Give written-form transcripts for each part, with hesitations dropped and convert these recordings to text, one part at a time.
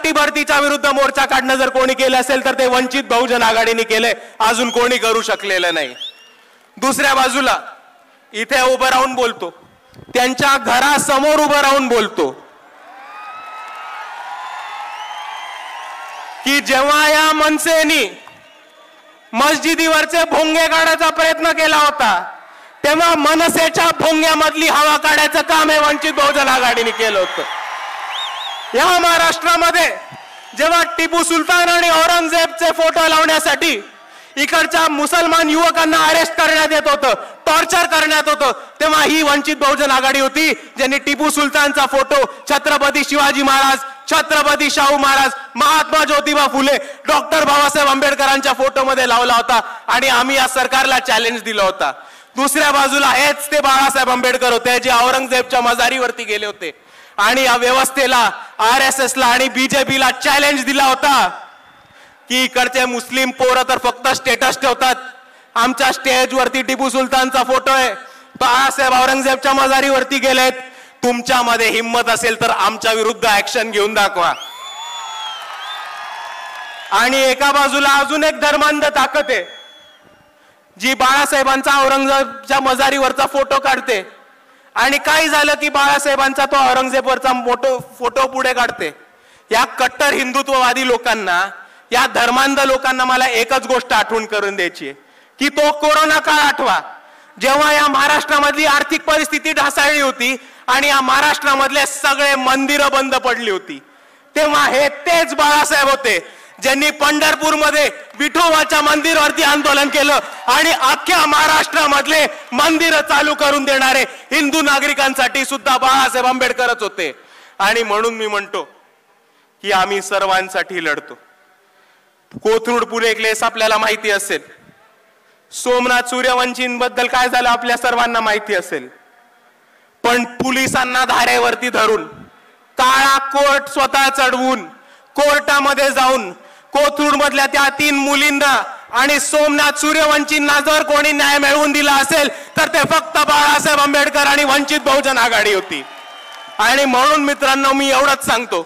मराठी भरतीच्या विरुद्ध मोर्चा काढणं जर कोणी केलं असेल तर ते वंचित बहुजन आघाडीने केले, अजून कोणी करू शकलेलं नाही। दुसऱ्या बाजूला इथे उभं राहून बोलतो, त्यांच्या घरासमोर उभं राहून बोलतो की जेव्हा या मनसेनी मस्जिदीवरचे भोंगे काढायचा प्रयत्न केला होता तेव्हा मनसेच्या भोंग्यामधली हवा काढायचं काम हे वंचित बहुजन आघाडीने केलं होतं। या महाराष्ट्रामध्ये जेव्हा टिपू सुलतान आणि औरंगजेबचे फोटो लावण्यासाठी इकडच्या मुसलमान युवकांना अरेस्ट करण्यात येत होतं, टॉर्चर करण्यात होतं, तेव्हा ही वंचित बहुजन आघाडी होती ज्यांनी टिपू सुलतानचा फोटो छत्रपती शिवाजी महाराज, छत्रपती शाहू महाराज, महात्मा ज्योतिबा फुले, डॉक्टर बाबासाहेब आंबेडकरांच्या फोटोमध्ये लावला होता आणि आम्ही या सरकारला चॅलेंज दिला होता। दुसऱ्या बाजूला हेच ते बाळासाहेब आंबेडकर होते जे औरंगजेबच्या मजारीवरती गेले होते आणि या व्यवस्थेला, RSSला आणि BJPला चॅलेंज दिला होता की इकडचे मुस्लिम पोरं तर फक्त स्टेटस ठेवतात, आमच्या स्टेजवरती टिपू सुलतानचा फोटो आहे, बाळासाहेब औरंगजेबच्या मजारीवरती गेलेत, तुमच्यामध्ये हिम्मत असेल तर आमच्या विरुद्ध ऍक्शन घेऊन दाखवा। आणि एका बाजूला अजून एक धर्मांध ताकद आहे जी बाळासाहेबांचा औरंगजेबच्या मजारीवरचा फोटो काढते आणि काय झालं की बाळासाहेबांचा तो औरंगजेबवरचा फोटो पुढे काढते। या कट्टर हिंदुत्ववादी लोकांना, या धर्मांध लोकांना मला एकच गोष्ट आठवण करून द्यायची की तो कोरोना काळ आठवा, जेव्हा या महाराष्ट्रामधली आर्थिक परिस्थिती ढासळली होती आणि या महाराष्ट्रामधले सगळे मंदिरं बंद पडली होती, तेव्हा हे तेच बाळासाहेब होते ज्यांनी पंढरपूरमध्ये विठोबाच्या मंदिरावरती आंदोलन केलं आणि अख्ख्या महाराष्ट्रामधले मंदिरं चालू करून देणारे हिंदू नागरिकांसाठी सुद्धा बाळासाहेब आंबेडकरच होते। आणि म्हणून मी म्हणतो की आम्ही सर्वांसाठी लढतो। कोथरूड पुणे केस आपल्याला माहिती असेल, सोमनाथ सूर्यवंशींबद्दल काय झालं आपल्या सर्वांना माहिती असेल, पण पोलिसांना धारेवरती धरून, काळा कोर्ट स्वतः चढवून, कोर्टामध्ये जाऊन कोथरूड मधल्या त्या 3 मुलींना आणि सोमनाथ सूर्यवंशींना जर कोणी न्याय मिळवून दिला असेल तर ते फक्त बाळासाहेब आंबेडकर आणि वंचित बहुजन आघाडी होती। आणि म्हणून मित्रांनो मी एवढंच सांगतो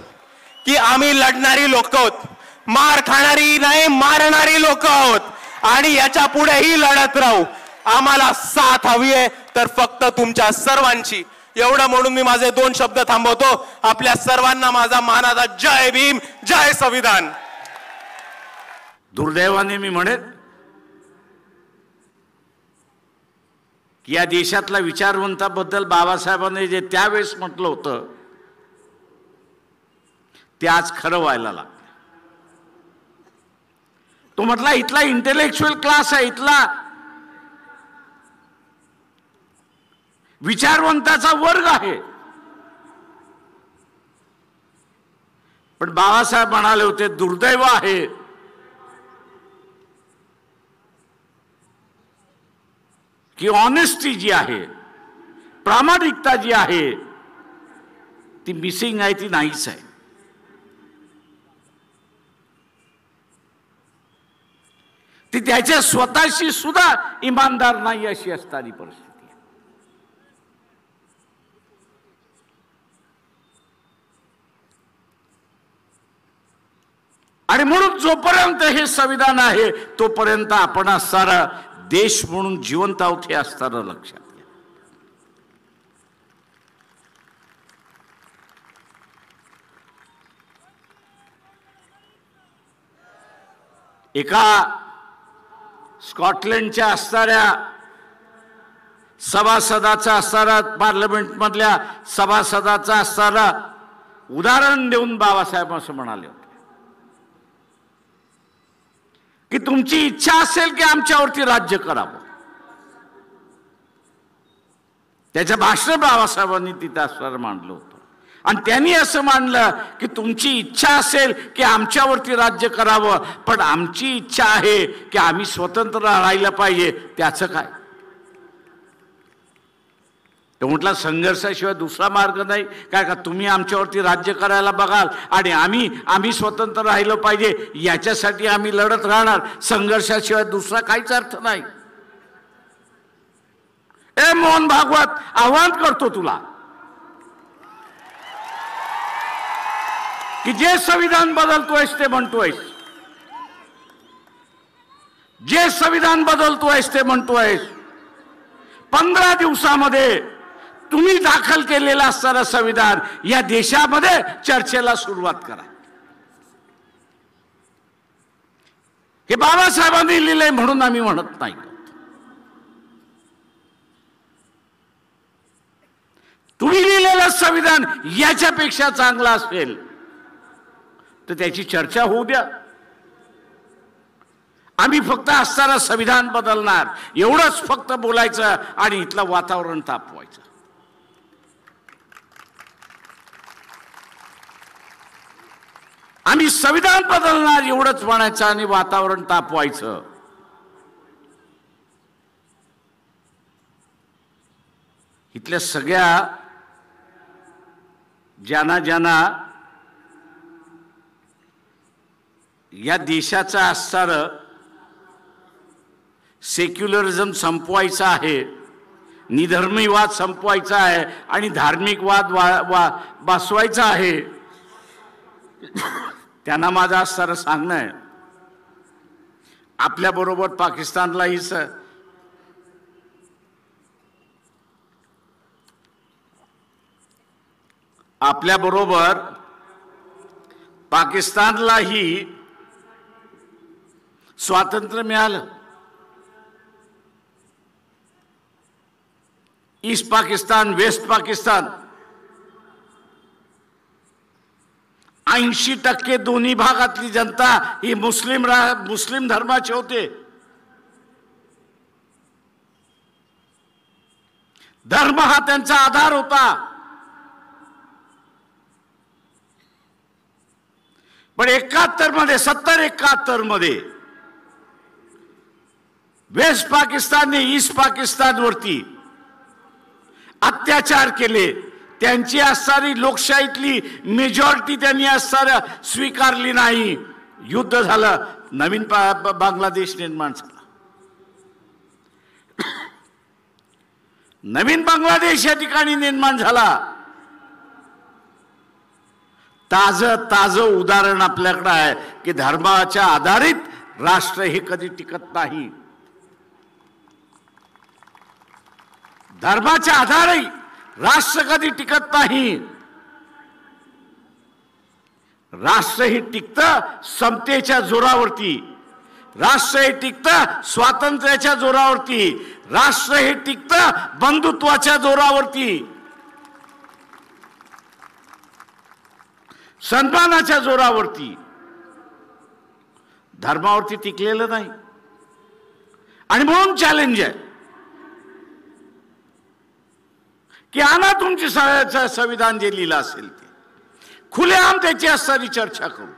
की आम्ही लढणारी लोक आहोत, मार खाणारी नाही मारणारी लोक आहोत आणि याच्या पुढेही लढत राहू। आम्हाला साथ हवी आहे तर फक्त तुमच्या सर्वांची। एवढं म्हणून मी माझे 2 शब्द थांबवतो। आपल्या सर्वांना माझा मानाचा जय भीम, जय संविधान। दुर्दैवाने मी म्हणेन की या देशातल्या विचारवंताबद्दल बाबासाहेबांनी जे त्यावेळेस म्हटलं होतं ते आज खरं व्हायला लागलं। तो म्हटला इथला इंटेलेक्च्युअल क्लास आहे, इथला विचारवंताचा वर्ग आहे, पण बाबासाहेब म्हणाले होते दुर्दैव आहे की ऑनेस्टी जी आहे, प्रामाणिकता जी आहे ती मिसिंग आहे, ती नाहीच आहे। ती त्याच्या स्वतःशी सुद्धा इमानदार नाही अशी असणारी परिस्थिती आहे। आणि म्हणून जोपर्यंत हे संविधान आहे तोपर्यंत आपण सारा देश म्हणून जिवंत आहोत हे असताना लक्षात घ्या। एका स्कॉटलंडच्या असणाऱ्या सभासदाचा असणारा, पार्लमेंटमधल्या सभासदाचा असणारा उदाहरण देऊन बाबासाहेब असं म्हणाले होते की तुमची इच्छा असेल की आमच्यावरती राज्य करावं। त्याच्या भाषण बाबासाहेबांनी तिथं असणारं मांडलं होतं आणि त्यांनी असं मांडलं की तुमची इच्छा असेल की आमच्यावरती राज्य करावं, पण आमची इच्छा आहे की आम्ही स्वतंत्र राहायला पाहिजे, त्याचं काय? तो म्हटला संघर्षाशिवाय दुसरा मार्ग नाही काय का तुम्ही आमच्यावरती राज्य करायला बघाल आणि आम्ही स्वतंत्र राहिलं पाहिजे याच्यासाठी आम्ही लढत राहणार, संघर्षाशिवाय दुसरा काहीच अर्थ नाही। ए मोहन भागवत आव्हान करतो तुला, की जे संविधान बदलतोयस ते म्हणतोयस, जे संविधान बदलतोयस ते म्हणतोयस, 15 दिवसामध्ये तुम्ही दाखल केलेलं असणारं संविधान या देशामध्ये चर्चेला सुरुवात करा. हे बाबासाहेबांनी लिहिलंय म्हणून आम्ही म्हणत नाही. तुम्ही लिहिलेलं संविधान याच्यापेक्षा चांगलं असेल तर त्याची चर्चा होऊ द्या. आम्ही फक्त असणारं संविधान बदलणार एवढंच फक्त बोलायचं आणि इथलं वातावरण तापवायचं. आम्ही संविधान बदलणार एवढंच म्हणायचं आणि वातावरण तापवायचं. इथल्या सगळ्या ज्यांना या देशाचं असणारं सेक्युलरिझम संपवायचं आहे, निधर्मीवाद संपवायचा आहे आणि धार्मिक वाद बसवायचा आहे, त्यांना माझं असणारं सांगणं आहे, आपल्याबरोबर पाकिस्तानलाही आपल्याबरोबर पाकिस्तानलाही स्वातंत्र्य मिळालं. ईस्ट पाकिस्तान, वेस्ट पाकिस्तान 80% दोन्ही भागातली जनता ही मुस्लिम धर्माचे होते. धर्म हा त्यांचा आधार होता. पण 71 मध्ये 70-71 मध्ये वेस्ट पाकिस्तानने ईस्ट पाकिस्तानवरती अत्याचार केले. त्यांची असणारी लोकशाहीतली मेजॉरिटी त्यांनी असणाऱ्या स्वीकारली नाही. युद्ध झालं, नवीन बांगलादेश निर्माण झाला. नवीन बांगलादेश या ठिकाणी निर्माण झाला. ताजं उदाहरण आपल्याकडे आहे की धर्माच्या आधारित राष्ट्र हे कधी टिकत नाही. धर्माच्या आधारे राष्ट्र कधी टिकत नाही. राष्ट्र हे टिकतं समतेच्या जोरावरती. राष्ट्र हे टिकतं स्वातंत्र्याच्या जोरावरती. राष्ट्र हे टिकतं बंधुत्वाच्या जोरावरती, सन्मानाच्या जोरावरती. धर्मावरती टिकलेलं नाही. आणि म्हणून चॅलेंज आहे की आणा तुमची संविधान जे लिहिलं असेल ते खुलेआम त्याची असणारी चर्चा करू.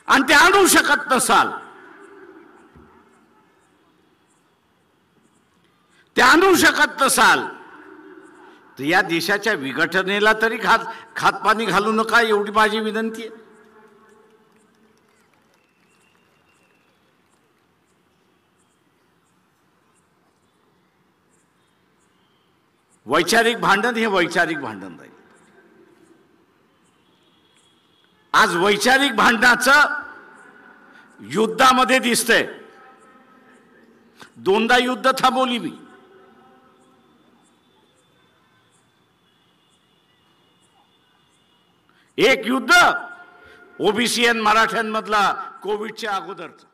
आणि ते आणू शकत नसाल, ते आणू शकत नसाल तर या देशाच्या विघटनेला तरी खातपाणी घालू नका, एवढी माझी विनंती आहे. वैचारिक भांडण हे वैचारिक भांडण राहील. आज वैचारिक भांडणाचं युद्धामध्ये दिसतंय. 2दा युद्ध थांबवली मी. एक युद्ध ओबीसी आणि मराठ्यांमधला कोविडच्या अगोदरचं,